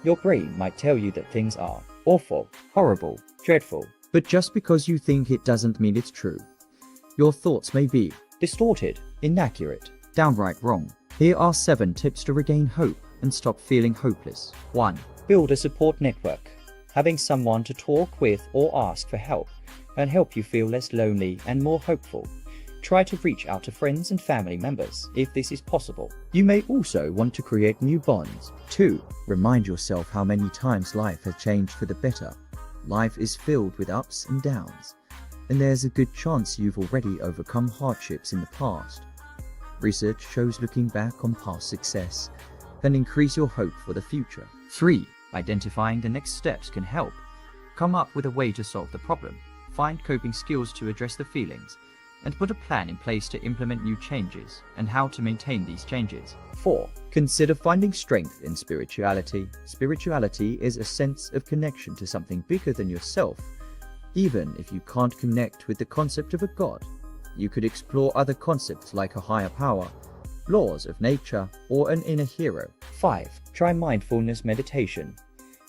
Your brain might tell you that things are awful, horrible, dreadful, But just because you think it doesn't mean it's true. Your thoughts may be distorted, inaccurate. downright wrong. Here are 7 tips to regain hope and stop feeling hopeless. 1. Build a support network. Having someone to talk with or ask for help can help you feel less lonely and more hopeful. Try to reach out to friends and family members if this is possible. You may also want to create new bonds. 2. Remind yourself how many times life has changed for the better. Life is filled with ups and downs, and there's a good chance you've already overcome hardships in the past. Research shows looking back on past success can increase your hope for the future. 3. Identifying the next steps can help. Come up with a way to solve the problem, find coping skills to address the feelings, and put a plan in place to implement new changes and how to maintain these changes. 4. Consider finding strength in spirituality. Spirituality is a sense of connection to something bigger than yourself. Even if you can't connect with the concept of a god, you could explore other concepts like a higher power, laws of nature, or an inner hero. 5. Try mindfulness meditation.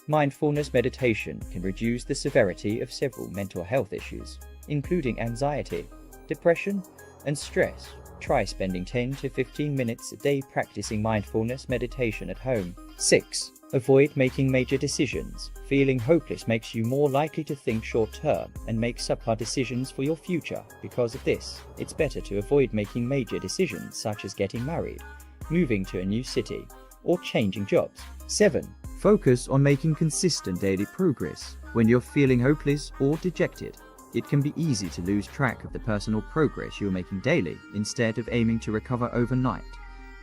Mindfulness meditation can reduce the severity of several mental health issues, including anxiety, depression, and stress. Try spending 10 to 15 minutes a day practicing mindfulness meditation at home. 6. Avoid making major decisions. Feeling hopeless makes you more likely to think short-term and make subpar decisions for your future. Because of this, it's better to avoid making major decisions such as getting married, moving to a new city, or changing jobs. 7. Focus on making consistent daily progress. When you're feeling hopeless or dejected, it can be easy to lose track of the personal progress you're making daily instead of aiming to recover overnight.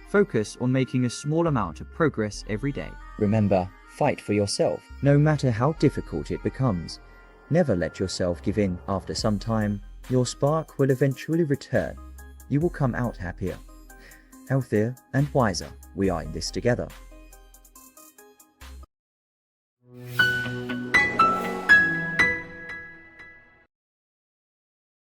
Focus on making a small amount of progress every day. Remember, fight for yourself, no matter how difficult it becomes. Never let yourself give in. After some time, your spark will eventually return. You will come out happier, healthier, and wiser. We are in this together.